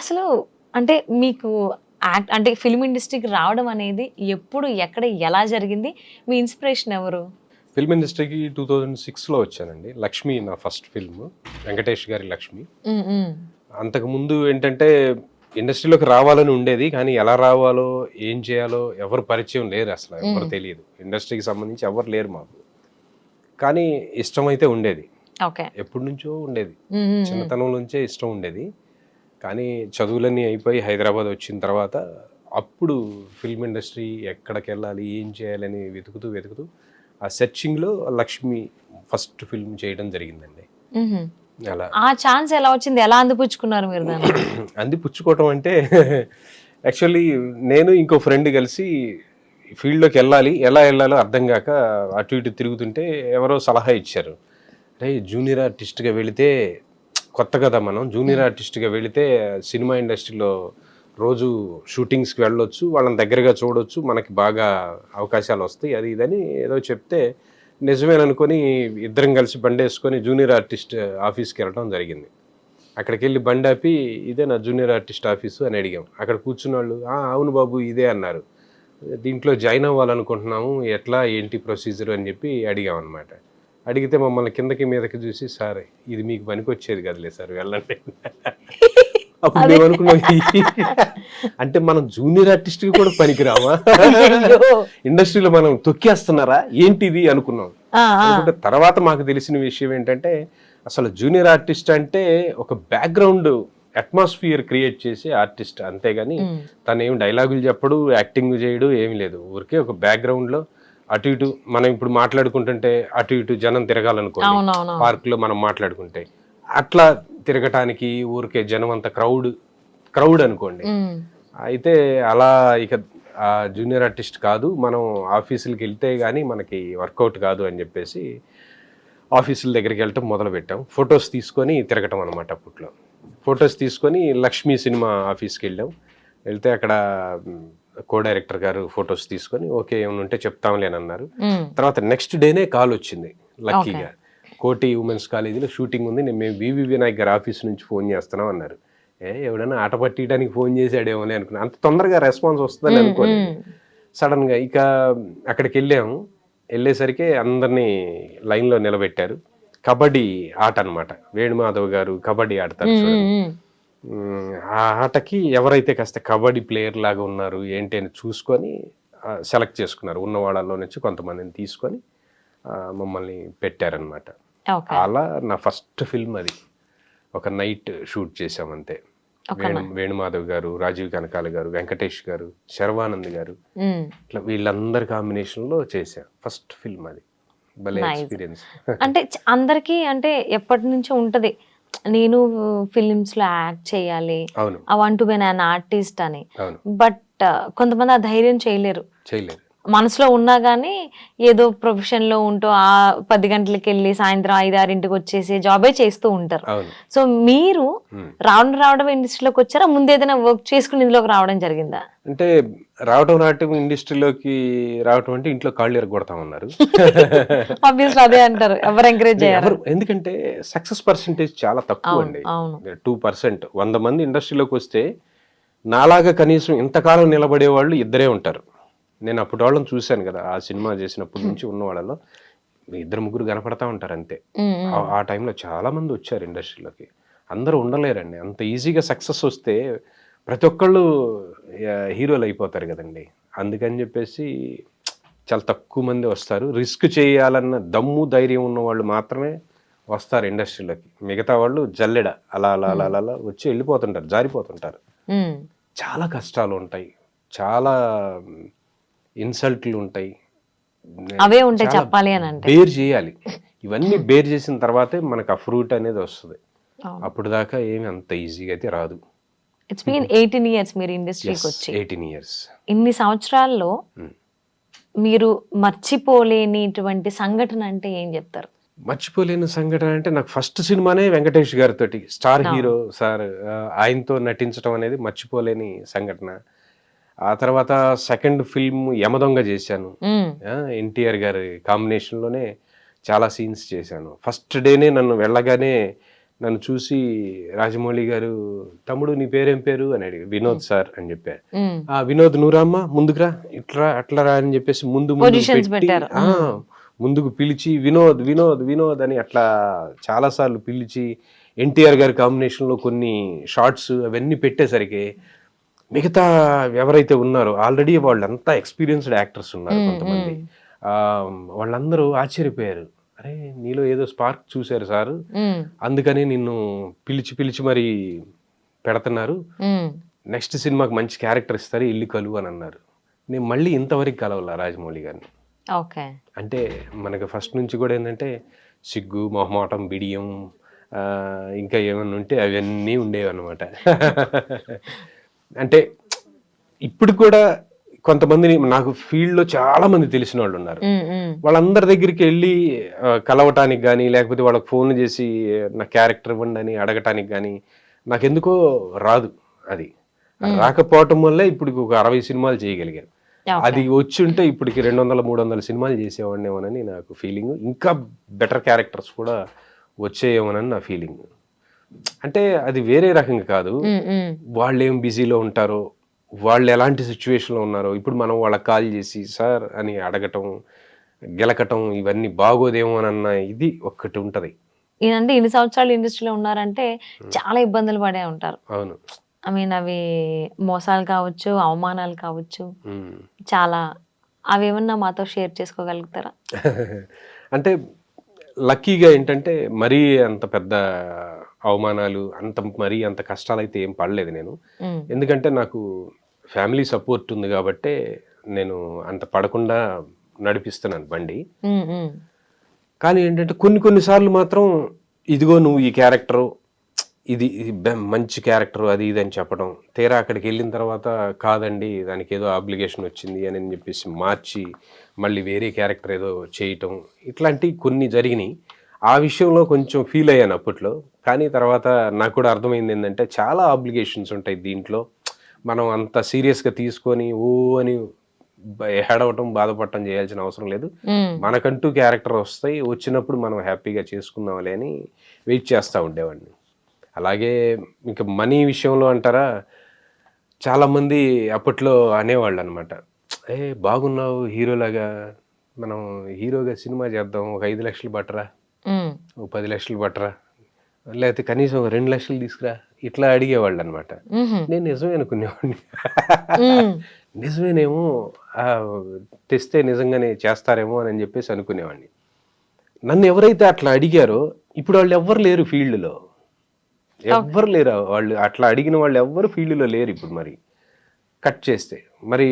అసలు అంటే మీకు అంటే ఫిల్మ్ ఇండస్ట్రీకి రావడం అనేది ఎప్పుడు, ఎక్కడ, ఎలా జరిగింది? మీ ఇన్స్పిరేషన్ ఎవరు? ఫిల్మ్ ఇండస్ట్రీకి 2006లో వచ్చానండి. 'లక్ష్మి' నా ఫస్ట్ ఫిల్మ్, వెంకటేష్ గారి 'లక్ష్మి'. అంతకుముందు ఏంటంటే ఇండస్ట్రీలోకి రావాలని ఉండేది, కానీ ఎలా రావాలో ఏం చేయాలో ఎవరు పరిచయం లేరు, అసలు ఎవరు తెలియదు. ఇండస్ట్రీకి సంబంధించి ఎవరు లేరు మాకు. కానీ ఇష్టం అయితే ఉండేది, ఎప్పటి నుంచో ఉండేది, చిన్నతనం నుంచే ఇష్టం ఉండేది. కానీ చదువులన్నీ అయిపోయి హైదరాబాద్ వచ్చిన తర్వాత అప్పుడు ఫిల్మ్ ఇండస్ట్రీ ఎక్కడికి వెళ్ళాలి, ఏం చేయాలని వెతుకుతూ ఆ సెర్చింగ్లో 'లక్ష్మి' ఫస్ట్ ఫిల్మ్ చేయడం జరిగిందండి. అలా ఆ ఛాన్స్ ఎలా వచ్చింది? ఎలా అందిపుచ్చుకున్నారు మీరు దాన్ని? అందిపుచ్చుకోవటం అంటే యాక్చువల్లీ నేను ఇంకో ఫ్రెండ్ కలిసి ఫీల్డ్లోకి వెళ్ళాలి, ఎలా వెళ్ళాలో అర్థం కాక అటు ఇటు తిరుగుతుంటే ఎవరో సలహా ఇచ్చారు. అరే జూనియర్ ఆర్టిస్ట్గా వెళితే, కొత్త కదా మనం, జూనియర్ ఆర్టిస్ట్గా వెళితే సినిమా ఇండస్ట్రీలో రోజు షూటింగ్స్కి వెళ్ళొచ్చు, వాళ్ళని దగ్గరగా చూడొచ్చు, మనకి బాగా అవకాశాలు వస్తాయి, అది ఇదని ఏదో చెప్తే నిజమేననుకొని ఇద్దరం కలిసి బండి వేసుకొని జూనియర్ ఆర్టిస్ట్ ఆఫీస్కి వెళ్ళడం జరిగింది. అక్కడికి వెళ్ళి బండి ఆపి, ఇదే నా జూనియర్ ఆర్టిస్ట్ ఆఫీసు అని అడిగాం. అక్కడ కూర్చున్న వాళ్ళు అవును బాబు ఇదే అన్నారు. దీంట్లో జాయిన్ అవ్వాలనుకుంటున్నాము, ఎట్లా ఏంటి ప్రొసీజర్ అని చెప్పి అడిగాం అనమాట. అడిగితే మమ్మల్ని కిందకి మీదకి చూసి, సార్ ఇది మీకు పనికొచ్చేది కదలే సార్, వెళ్ళండి. అప్పుడు మేము అనుకున్నాం, అంటే మనం జూనియర్ ఆర్టిస్ట్కి కూడా పనికిరామా, ఇండస్ట్రీలో మనం తొక్కేస్తున్నారా ఏంటిది అనుకున్నాం. అనుకుంటే తర్వాత మాకు తెలిసిన విషయం ఏంటంటే, అసలు జూనియర్ ఆర్టిస్ట్ అంటే ఒక బ్యాక్గ్రౌండ్ అట్మాస్ఫియర్ క్రియేట్ చేసే ఆర్టిస్ట్, అంతేగాని తను ఏం డైలాగులు చెప్పడు, యాక్టింగ్ చేయడు, ఏమి లేదు. ఊరికే ఒక బ్యాక్గ్రౌండ్లో అటు ఇటు, మనం ఇప్పుడు మాట్లాడుకుంటుంటే అటు ఇటు జనం తిరగాలనుకోండి, పార్క్లో మనం మాట్లాడుకుంటే అట్లా తిరగటానికి ఊరికే జనం అంతా క్రౌడ్ అనుకోండి. అయితే అలా ఇక జూనియర్ ఆర్టిస్ట్ కాదు, మనం ఆఫీసులకి వెళ్తే కానీ మనకి వర్కౌట్ కాదు అని చెప్పేసి ఆఫీసుల దగ్గరికి వెళ్ళటం మొదలుపెట్టాం. ఫొటోస్ తీసుకొని తిరగటం అనమాట. అప్పట్లో ఫొటోస్ తీసుకొని 'లక్ష్మి' సినిమా ఆఫీస్కి వెళ్ళాం. వెళ్తే అక్కడ కో డైరెక్టర్ గారు ఫొటోస్ తీసుకొని ఓకే ఏమైనా ఉంటే చెప్తాంలే అని అన్నారు. తర్వాత నెక్స్ట్ డేనే కాల్ వచ్చింది లక్కీగా, కోటి ఉమెన్స్ కాలేజీలో షూటింగ్ ఉంది, మేము వివి వినాయక్ గారి ఆఫీస్ నుంచి ఫోన్ చేస్తున్నాం అన్నారు. ఎవడన్నా ఆట పట్టియడానికి ఫోన్ చేసాడేమో అని అనుకున్నా, అంత తొందరగా రెస్పాన్స్ వస్తుందని అనుకోలేదు. సడన్గా ఇక అక్కడికి వెళ్ళేసరికి అందరినీ లైన్లో నిలబెట్టారు. కబడ్డీ ఆట అనమాట, వేణుమాధవ్ గారు కబడ్డీ ఆడతారు చూడండి. ఆ ఆటకి ఎవరైతే కాస్త కబడ్డీ ప్లేయర్ లాగా ఉన్నారు ఏంటి అని చూసుకొని సెలెక్ట్ చేసుకున్నారు. ఉన్న వాళ్ళలో నుంచి కొంతమందిని తీసుకొని మమ్మల్ని పెట్టారనమాట. అలా నా ఫస్ట్ ఫిల్మ్ అది. ఒక నైట్ షూట్ చేసామంతే. వేణుమాధవ్ గారు, రాజీవ్ కనకాల గారు, వెంకటేష్ గారు, శర్వానంద్ గారు, ఇట్లా వీళ్ళందరి కాంబినేషన్లో చేసా ఫస్ట్ ఫిల్మ్ అది. భలే ఎక్స్పీరియన్స్. అంటే అందరికీ అంటే ఎప్పటి నుంచో ఉంటది, నేను ఫిలిమ్స్ లో యాక్ట్ చేయాలి, I want to be an artist అని. బట్ కొంతమంది ఆ ధైర్యం చేయలేరు. మనసులో ఉన్నా గానీ ఏదో ప్రొఫెషన్ లో ఉంటూ ఆ 10 గంటలకి వెళ్ళి సాయంత్రం 5-6 వచ్చేసి జాబే చేస్తూ ఉంటారు. సో మీరు రావడం ఇండస్ట్రీలోకి వచ్చారా, ముందు ఏదైనా వర్క్ చేసుకుని ఇందులోకి రావడం జరిగిందా? అంటే రావటం ఇండస్ట్రీలోకి రావటం అంటే ఇంట్లో కాళ్ళు ఎరగొడతామన్నారు. అదే అంటారు, ఎవరు ఎంకరేజ్ చేయరు. ఎందుకంటే సక్సెస్ పర్సెంటేజ్ చాలా తక్కువ అండి, 2%. 100 మంది ఇండస్ట్రీలోకి వస్తే నాలాగా కనీసం ఇంతకాలం నిలబడే వాళ్ళు 2 ఉంటారు. నేను అప్పుడు వాళ్ళని చూశాను కదా, ఆ సినిమా చేసినప్పటి నుంచి ఉన్న వాళ్ళలో 2-3 కనపడతా ఉంటారు అంతే. ఆ టైంలో చాలా మంది వచ్చారు ఇండస్ట్రీలోకి, అందరూ ఉండలేరండి. అంత ఈజీగా సక్సెస్ వస్తే ప్రతి ఒక్కళ్ళు హీరోలు అయిపోతారు కదండి. అందుకని చెప్పేసి చాలా తక్కువ మంది వస్తారు. రిస్క్ చేయాలన్న దమ్ము ధైర్యం ఉన్న వాళ్ళు మాత్రమే వస్తారు ఇండస్ట్రీలోకి. మిగతా వాళ్ళు జల్లెడ అలా అలా అలా అలా వచ్చి వెళ్ళిపోతుంటారు, జారిపోతుంటారు. చాలా కష్టాలు ఉంటాయి, చాలా ఇన్సల్ట్లు ఉంటాయి, అవే ఉంటాయి చెప్పాలి అని అంటే. బేర్ చేయాలి. ఇవన్నీ బేర్ చేసిన తర్వాతే మనకు ఆ ఫ్రూట్ అనేది వస్తుంది. అప్పుడు దాకా ఏమి అంత ఈజీగా అయితే రాదు. ఇట్స్ బీన్ 18 years మీరు ఇండస్ట్రీకి వచ్చి. 18 years. ఇన్ని సంవత్సరాల్లో మీరు మర్చిపోలేనిటువంటి సంఘటన అంటే ఏం చెప్తారు? మర్చిపోలేని సంఘటన అంటే నాకు ఫస్ట్ సినిమానే వెంకటేష్ గారితో, స్టార్ హీరో సార్, ఆయనతో నటించడం అనేది మర్చిపోలేని సంఘటన. ఆ తర్వాత సెకండ్ ఫిల్మ్ యమదొంగ చేశాను, ఎన్టీఆర్ గారి కాంబినేషన్లోనే చాలా సీన్స్ చేశాను. ఫస్ట్ డేనే నన్ను వెళ్ళగానే నన్ను చూసి రాజమౌళి గారు, తమ్ముడు నీ పేరేం పేరు అని అడిగారు. వినోద్ సార్ అని చెప్పారు. ఆ వినోద్ నువ్వురామ్మా ముందుకురా, ఇట్లా అట్లా రా అని చెప్పేసి ముందుకు పిలిచి వినోద్ వినోద్ వినోద్ అని అట్లా చాలా సార్లు పిలిచి ఎన్టీఆర్ గారి కాంబినేషన్ లో కొన్ని షార్ట్స్ అవన్నీ పెట్టేసరికి మిగతా ఎవరైతే ఉన్నారో ఆల్రెడీ వాళ్ళంతా ఎక్స్పీరియన్స్డ్ యాక్టర్స్ ఉన్నారు కొంతమంది, వాళ్ళందరూ ఆశ్చర్యపోయారు. అరే నీలో ఏదో స్పార్క్ చూశారు సార్, అందుకని నిన్ను పిలిచి మరి పెడుతున్నారు, నెక్స్ట్ సినిమాకి మంచి క్యారెక్టర్ ఇస్తారు, ఇల్లు కలువు అని అన్నారు. నేను మళ్ళీ ఇంతవరకు కలవాల రాజమౌళి గారిని. అంటే మనకు ఫస్ట్ నుంచి కూడా ఏంటంటే సిగ్గు, మొహమాటం, బిడియం, ఇంకా ఏమన్నా ఉంటే అవన్నీ ఉండేవి అనమాట. అంటే ఇప్పుడు కూడా కొంతమందిని నాకు ఫీల్డ్ లో చాలా మంది తెలిసిన వాళ్ళు ఉన్నారు, వాళ్ళందరి దగ్గరికి వెళ్ళి కలవటానికి కానీ లేకపోతే వాళ్ళకి ఫోన్ చేసి నా క్యారెక్టర్ ఇవ్వండి అని అడగటానికి కానీ నాకెందుకో రాదు. అది రాకపోవటం వల్లే ఇప్పుడు ఒక 60 సినిమాలు చేయగలిగాను. అది వచ్చి ఉంటే ఇప్పటికి 200-300 సినిమాలు చేసేవాడినేమోనని నాకు ఫీలింగ్. ఇంకా బెటర్ క్యారెక్టర్స్ కూడా వచ్చేయేమోనని నా ఫీలింగ్. అంటే అది వేరే రకంగా కాదు, వాళ్ళు ఏం బిజీలో ఉంటారో, వాళ్ళు ఎలాంటి సిచ్యువేషన్లో ఉన్నారో ఇప్పుడు మనం వాళ్ళకి కాల్ చేసి సార్ అని అడగటం, గెలకటం ఇవన్నీ బాగోదేమోనన్న ఇది ఒక్కటి ఉంటది. అంటే ఇన్ని సంవత్సరాలు ఇండస్ట్రీలో ఉన్నారంటే చాలా ఇబ్బందులు పడే ఉంటారు. అవును, ఐ మీన్ అవి మోసాలు కావచ్చు, అవమానాలు కావచ్చు, చాలా. అవి ఏమన్నా మాతో షేర్ చేసుకోగలుగుతారా? అంటే లక్కీగా ఏంటంటే మరీ అంత పెద్ద అవమానాలు, మరీ అంత కష్టాలు అయితే ఏం పడలేదు నేను. ఎందుకంటే నాకు ఫ్యామిలీ సపోర్ట్ ఉంది కాబట్టి నేను అంత పడకుండా నడిపిస్తున్నాను బండి. కానీ ఏంటంటే కొన్నిసార్లు మాత్రం ఇదిగో నువ్వు ఈ క్యారెక్టరు, ఇది మంచి క్యారెక్టర్, అది ఇది అని చెప్పడం, తీరా అక్కడికి వెళ్ళిన తర్వాత కాదండి దానికి ఏదో ఆబ్లిగేషన్ వచ్చింది అని చెప్పేసి మార్చి మళ్ళీ వేరే క్యారెక్టర్ ఏదో చేయటం, ఇట్లాంటివి కొన్ని జరిగినాయి. ఆ విషయంలో కొంచెం ఫీల్ అయ్యాను అప్పట్లో. కానీ తర్వాత నాకు కూడా అర్థమైంది ఏంటంటే చాలా ఆబ్లిగేషన్స్ ఉంటాయి దీంట్లో, మనం అంత సీరియస్గా తీసుకొని ఓ అని ఏడవటం, బాధపడటం చేయాల్సిన అవసరం లేదు. మనకంటూ క్యారెక్టర్ వస్తాయి, వచ్చినప్పుడు మనం హ్యాపీగా చేసుకుందాంలే అని వెయిట్ చేస్తూ ఉండేవాడిని. అలాగే ఇంకా మనీ విషయంలో అంటారా, చాలామంది అప్పట్లో అనేవాళ్ళు అనమాట, బాగున్నావు హీరోలాగా, మనం హీరోగా సినిమా చేద్దాం, ఒక 5 లక్షలు పట్టరా, ఒక 10 లక్షలు పట్టరా, లేకపోతే కనీసం 2 లక్షలు తీసుకురా, ఇట్లా అడిగేవాళ్ళు అనమాట. నేను నిజమే అనుకునేవాడిని. నిజమేనేమో, తెస్తే నిజంగానే చేస్తారేమో అని చెప్పేసి అనుకునేవాడిని. నన్ను ఎవరైతే అట్లా అడిగారో ఇప్పుడు వాళ్ళు ఎవ్వరు లేరు ఫీల్డ్లో, ఎవ్వరు లేరు. వాళ్ళు అట్లా అడిగిన వాళ్ళు ఎవ్వరు ఫీల్డ్లో లేరు ఇప్పుడు. మరి కట్ చేస్తే మరి